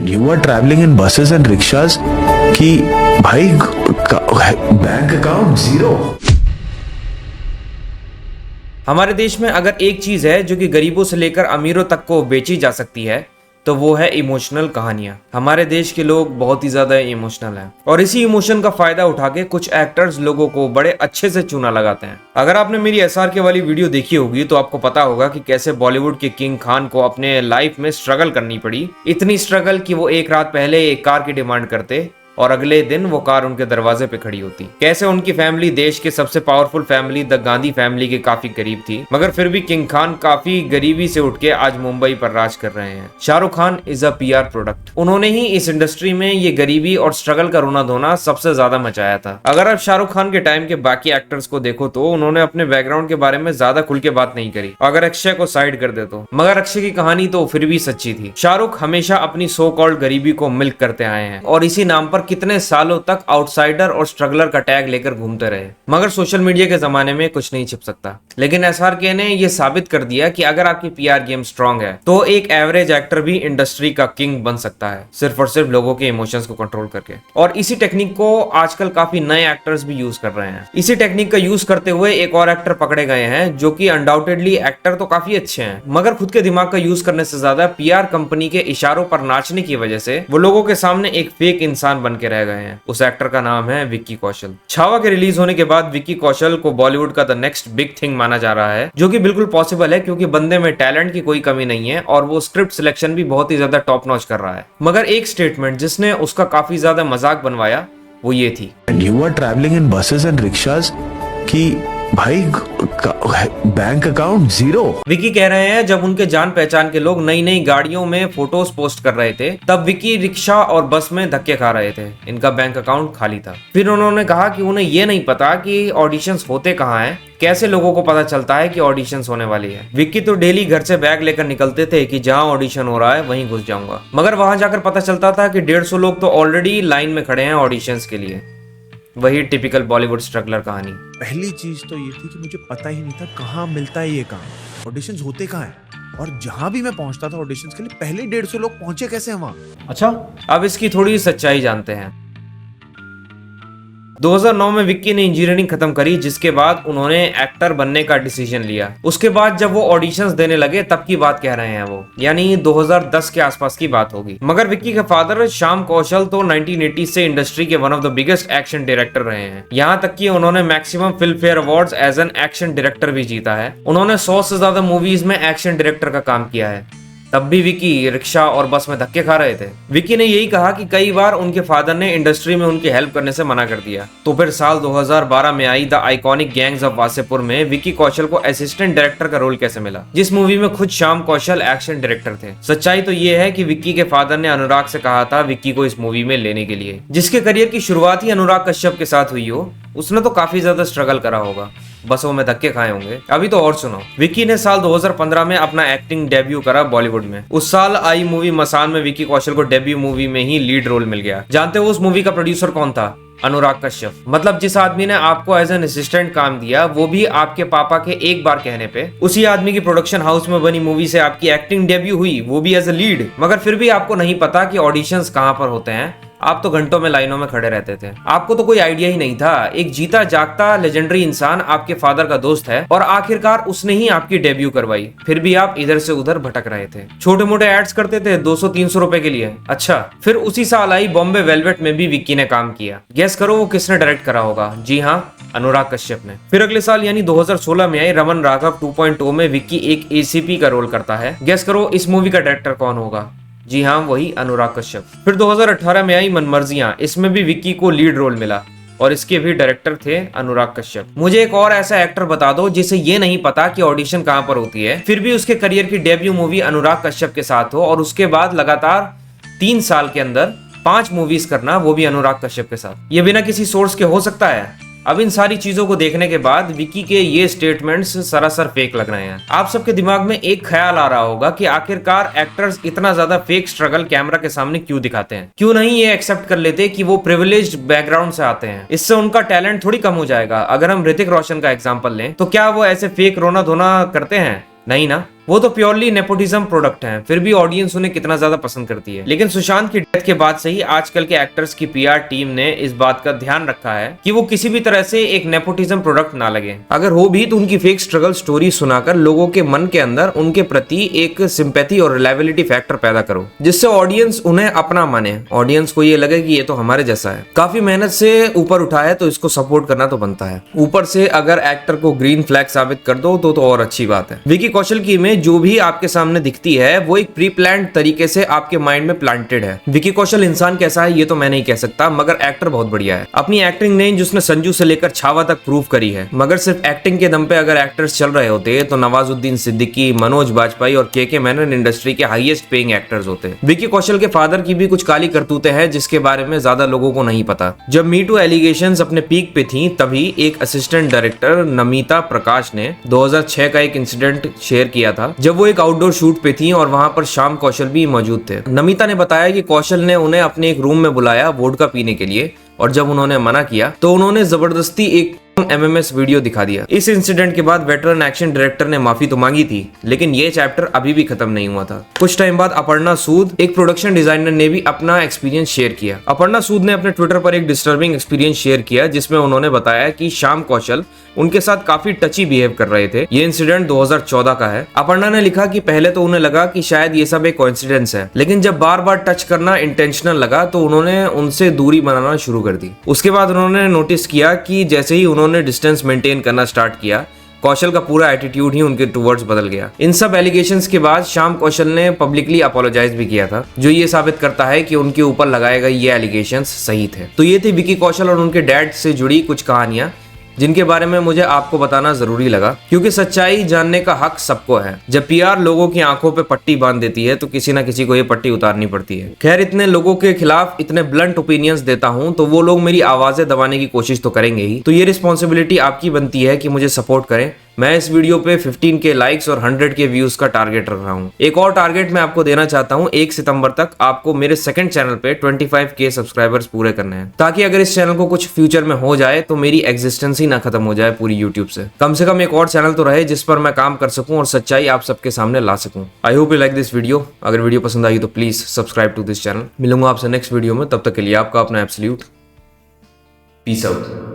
You are traveling in buses and rickshaws कि भाई bank account zero. हमारे देश में अगर एक चीज है जो कि गरीबों से लेकर अमीरों तक को बेची जा सकती है तो वो है इमोशनल कहानियां। हमारे देश के लोग बहुत ही ज्यादा इमोशनल हैं और इसी इमोशन का फायदा उठा के कुछ एक्टर्स लोगों को बड़े अच्छे से चूना लगाते हैं। अगर आपने मेरी SRK वाली वीडियो देखी होगी तो आपको पता होगा कि कैसे बॉलीवुड के किंग खान को अपने लाइफ में स्ट्रगल करनी पड़ी। इतनी स्ट्रगल कि वो एक रात पहले एक कार की डिमांड करते और अगले दिन वो कार उनके दरवाजे पे खड़ी होती। कैसे उनकी फैमिली देश के सबसे powerful family the Gandhi family के काफी करीब थी, मगर फिर भी किंग खान काफी गरीबी से उठ के आज मुंबई पर राज कर रहे हैं। Shahrukh Khan is a PR product. उन्होंने ही इस इंडस्ट्री में ये गरीबी और स्ट्रगल का रोना धोना सबसे ज्यादा मचाया था। अगर आप शाहरुख खान के टाइम के बाकी एक्टर्स को देखो तो उन्होंने अपने बैकग्राउंड के बारे में ज्यादा खुल के बात नहीं करी, अगर अक्षय को साइड कर दे तो। मगर अक्षय की कहानी तो फिर भी सच्ची थी। शाहरुख हमेशा अपनी सो कॉल्ड गरीबी को मिल्क करते आए हैं और इसी नाम पर कितने सालों तक आउटसाइडर और स्ट्रगलर का टैग लेकर घूमते रहे। मगर सोशल मीडिया के जमाने में कुछ नहीं छिप सकता। लेकिन SRK ने यह साबित कर दिया कि अगर आपकी PR गेम स्ट्रांग है तो एक एवरेज एक्टर भी इंडस्ट्री का किंग बन सकता है, सिर्फ और सिर्फ लोगों के इमोशंस को कंट्रोल करके। और इसी टेक्निक को आजकल काफी नए एक्टर्स भी यूज कर रहे हैं। इसी टेक्निक का यूज करते हुए एक और एक्टर पकड़े गए हैं जो कि अनडाउटेडली एक्टर तो काफी अच्छे हैं, मगर खुद के दिमाग का यूज करने से ज्यादा PR कंपनी के इशारों पर नाचने की वजह से वो लोगों के सामने एक फेक इंसान बन के रह गए हैं। उस एक्टर का नाम है विक्की कौशल। छावा के रिलीज होने के बाद विक्की कौशल को बॉलीवुड का द नेक्स्ट बिग थिंग माना जा रहा है, जो कि बिल्कुल पॉसिबल है क्योंकि बंदे में टैलेंट की कोई कमी नहीं है और वो स्क्रिप्ट सिलेक्शन भी बहुत ही ज्यादा टॉप नॉच कर रहा है। मगर एक स्टेटमेंट जिसने उसका काफी ज्यादा मजाक बनवाया वो ये थी, You are traveling in buses and rickshaws कि भाई बैंक अकाउंट जीरो। विक्की कह रहे हैं जब उनके जान पहचान के लोग नई नई गाड़ियों में फोटोज पोस्ट कर रहे थे तब विक्की रिक्शा और बस में धक्के खा रहे थे, इनका बैंक अकाउंट खाली था। फिर उन्होंने कहा कि उन्हें ये नहीं पता कि ऑडिशंस होते कहाँ हैं, कैसे लोगों को पता चलता है कि ऑडिशंस होने वाली है। विक्की तो डेली घर से बैग लेकर निकलते थे कि जहां ऑडिशन हो रहा है वहीं घुस जाऊंगा, मगर वहां जाकर पता चलता था कि 150 लोग तो ऑलरेडी लाइन में खड़े हैं ऑडिशंस के लिए। वही टिपिकल बॉलीवुड स्ट्रगलर कहानी। पहली चीज तो ये थी कि मुझे पता ही नहीं था कहाँ मिलता है ये काम, ऑडिशंस होते कहाँ हैं, और जहां भी मैं पहुंचता था ऑडिशंस के लिए पहले 150 लोग पहुंचे कैसे वहां। अच्छा, अब इसकी थोड़ी सच्चाई जानते हैं। 2009 में विक्की ने इंजीनियरिंग खत्म करी, जिसके बाद उन्होंने एक्टर बनने का डिसीजन लिया। उसके बाद जब वो ऑडिशंस देने लगे तब की बात कह रहे हैं वो, यानी 2010 के आसपास की बात होगी। मगर विक्की के फादर श्याम कौशल तो 1980 से इंडस्ट्री के one of the biggest action director रहे हैं। यहाँ तक कि उन्होंने maximum Filmfare awards as an action director भी जीता है। उन्होंने 100 से ज्यादा मूवीज में एक्शन डायरेक्टर का काम किया है, तब भी विक्की रिक्शा और बस में धक्के खा रहे थे। विक्की ने यही कहा कि कई बार उनके फादर ने इंडस्ट्री में उनकी हेल्प करने से मना कर दिया। तो फिर साल 2012 में आई द आइकॉनिक गैंग्स ऑफ वासेपुर में विक्की कौशल को असिस्टेंट डायरेक्टर का रोल कैसे मिला, जिस मूवी में खुद श्याम कौशल एक्शन डायरेक्टर थे। सच्चाई तो ये है कि विक्की के फादर ने अनुराग से कहा था विक्की को इस मूवी में लेने के लिए। जिसके करियर की शुरुआत ही अनुराग कश्यप के साथ हुई हो, उसने तो काफी ज्यादा स्ट्रगल करा होगा, बसों में धक्के खाए होंगे। अभी तो और सुनो, विक्की ने साल 2015 में अपना एक्टिंग डेब्यू करा बॉलीवुड में। उस साल आई मूवी मसान में विक्की कौशल को डेब्यू मूवी में ही लीड रोल मिल गया। जानते हो उस मूवी का प्रोड्यूसर कौन था? अनुराग कश्यप। मतलब जिस आदमी ने आपको एज एन असिस्टेंट काम दिया, वो भी आपके पापा के एक बार कहने पे, उसी आदमी की प्रोडक्शन हाउस में बनी मूवी से आपकी एक्टिंग डेब्यू हुई, वो भी एज ए लीड। मगर फिर भी आपको नहीं पता कि ऑडिशंस कहाँ पर होते हैं। आप तो घंटों में लाइनों में खड़े रहते थे, आपको तो कोई आइडिया ही नहीं था। एक जीता जागता लेजेंडरी इंसान आपके फादर का दोस्त है और आखिरकार उसने ही आपकी डेब्यू करवाई, फिर भी आप इधर से उधर भटक रहे थे। छोटे मोटे एड्स करते थे 200-300 रुपए के लिए। अच्छा, फिर उसी साल आई बॉम्बे वेलवेट में भी विक्की ने काम किया। गेस करो वो किसने डायरेक्ट करा होगा? जी हाँ, अनुराग कश्यप ने। फिर अगले साल यानी 2016 में आई रमन राघव 2.0 में विक्की एक ACP का रोल करता है। गेस करो इस मूवी का डायरेक्टर कौन होगा? जी हाँ, वही अनुराग कश्यप। फिर 2018 में आई मनमर्जियां, इसमें भी विक्की को लीड रोल मिला और इसके भी डायरेक्टर थे अनुराग कश्यप। मुझे एक और ऐसा एक्टर बता दो जिसे ये नहीं पता कि ऑडिशन कहाँ पर होती है, फिर भी उसके करियर की डेब्यू मूवी अनुराग कश्यप के साथ हो और उसके बाद लगातार 3 साल के अंदर 5 मूवीज करना, वो भी अनुराग कश्यप के साथ। ये बिना किसी सोर्स के हो सकता है? अब इन सारी चीजों को देखने के बाद विक्की के ये स्टेटमेंट्स सरासर फेक लग रहे हैं। आप सबके दिमाग में एक ख्याल आ रहा होगा कि आखिरकार एक्टर्स इतना ज्यादा फेक स्ट्रगल कैमरा के सामने क्यों दिखाते हैं? क्यों नहीं ये एक्सेप्ट कर लेते कि वो प्रिविलेज्ड बैकग्राउंड से आते हैं? इससे उनका टैलेंट थोड़ी कम हो जाएगा। अगर हम ऋतिक रोशन का एग्जाम्पल लें तो क्या वो ऐसे फेक रोना धोना करते हैं? नहीं ना। वो तो प्योरली नेपोटिज्म प्रोडक्ट हैं, फिर भी ऑडियंस उन्हें कितना ज्यादा पसंद करती है। लेकिन सुशांत की डेथ के बाद से ही आजकल के एक्टर्स की पीआर टीम ने इस बात का ध्यान रखा है कि वो किसी भी तरह से एक नेपोटिज्म प्रोडक्ट ना लगे। अगर हो भी तो उनकी फेक स्ट्रगल स्टोरी सुनाकर लोगों के मन के अंदर उनके प्रति एक सिंपैथी और रिलायबिलिटी फैक्टर पैदा करो, जिससे ऑडियंस उन्हें अपना माने, ऑडियंस को ये लगे कि ये तो हमारे जैसा है। काफी मेहनत से ऊपर उठा है तो इसको सपोर्ट करना तो बनता है। ऊपर से अगर एक्टर को ग्रीन फ्लैग साबित कर दो तो और अच्छी बात है। विकी कौशल की इमेज जो भी आपके सामने दिखती है वो एक प्री प्लान्ड तरीके से आपके माइंड में प्लांटेड है। विकी कौशल इंसान कैसा है ये तो मैं नहीं कह सकता, मगर एक्टर बहुत बढ़िया है। अपनी एक्टिंग रेंज उसने संजू से लेकर छावा तक प्रूव करी है। मगर सिर्फ एक्टिंग के दम पे अगर एक्टर्स चल रहे होते तो नवाजुद्दीन सिद्दीकी, मनोज बाजपेयी और के मेनन इंडस्ट्री के हाईएस्ट पेइंग एक्टर्स होते। विकी कौशल के फादर की भी कुछ काली करतूतें हैं जिसके बारे में ज्यादा लोगों को नहीं पता। जब मी टू एलिगेशंस अपने पीक पे थी तभी एक असिस्टेंट डायरेक्टर नमिता प्रकाश ने 2006 का एक इंसिडेंट शेयर किया था जब वो एक आउटडोर शूट पे थी और वहां पर श्याम कौशल भी मौजूद थे। नमिता ने बताया कि कौशल ने उन्हें अपने एक रूम में बुलाया वोडका पीने के लिए, और जब उन्होंने मना किया तो उन्होंने जबरदस्ती एक MMS वीडियो दिखा दिया। इस इंसिडेंट के बाद वेटरन एक्शन डायरेक्टर ने माफी तो मांगी थी, लेकिन ये चैप्टर अभी भी खत्म नहीं हुआ था। कुछ टाइम बाद अपर्णा सूद, एक प्रोडक्शन डिजाइनर, ने भी अपना एक्सपीरियंस शेयर किया। अपर्णा सूद ने अपने ट्विटर पर एक डिस्टर्बिंग एक्सपीरियंस शेयर किया जिसमें उन्होंने बताया कि श्याम कौशल उनके साथ काफी टची बिहेव कर रहे थे। ये इंसिडेंट 2014 का है। अपर्णा ने लिखा कि पहले तो उन्हें लगा कि शायद ये सब एक कोइंसिडेंस है, लेकिन जब बार बार टच करना इंटेंशनल लगा तो उन्होंने उनसे दूरी बनाना शुरू कर दी। उसके बाद उन्होंने नोटिस किया कि जैसे ही उन्होंने डिस्टेंस मेंटेन करना स्टार्ट किया, कौशल का पूरा एटीट्यूड ही उनके टुवर्ड्स बदल गया। इन सब एलिगेशंस के बाद श्याम कौशल ने पब्लिकली अपोलोजाइज भी किया था, जो ये साबित करता है कि उनके ऊपर लगाए गए ये एलिगेशंस सही थे। तो ये थे विकी कौशल और उनके डैड से जुड़ी कुछ कहानियां जिनके बारे में मुझे आपको बताना जरूरी लगा, क्योंकि सच्चाई जानने का हक सबको है। जब पीआर लोगों की आंखों पे पट्टी बांध देती है तो किसी ना किसी को ये पट्टी उतारनी पड़ती है। खैर, इतने लोगों के खिलाफ इतने ब्लंट ओपिनियंस देता हूं तो वो लोग मेरी आवाजें दबाने की कोशिश तो करेंगे ही। तो ये रिस्पॉन्सिबिलिटी आपकी बनती है कि मुझे सपोर्ट करें। मैं इस वीडियो पे 15K लाइक्स और 100K व्यूज का टारगेट रख रहा हूँ। एक और टारगेट मैं आपको देना चाहता हूँ, 1 सितंबर तक आपको मेरे सेकंड चैनल पे 25K सब्सक्राइबर्स पूरे करने हैं, ताकि अगर इस चैनल को कुछ फ्यूचर में हो जाए तो मेरी एग्जिस्टेंस ही ना खत्म हो जाए पूरी यूट्यूब से कम एक और चैनल तो रहे जिस पर मैं काम कर सकूं और सच्चाई आप सबके सामने ला सकूं। I hope you like this video. अगर वीडियो पसंद आई तो please subscribe to this channel. मिलूंगा आपसे नेक्स्ट वीडियो में, तब तक के लिए आपका अपना एब्सोल्यूट पीस आउट।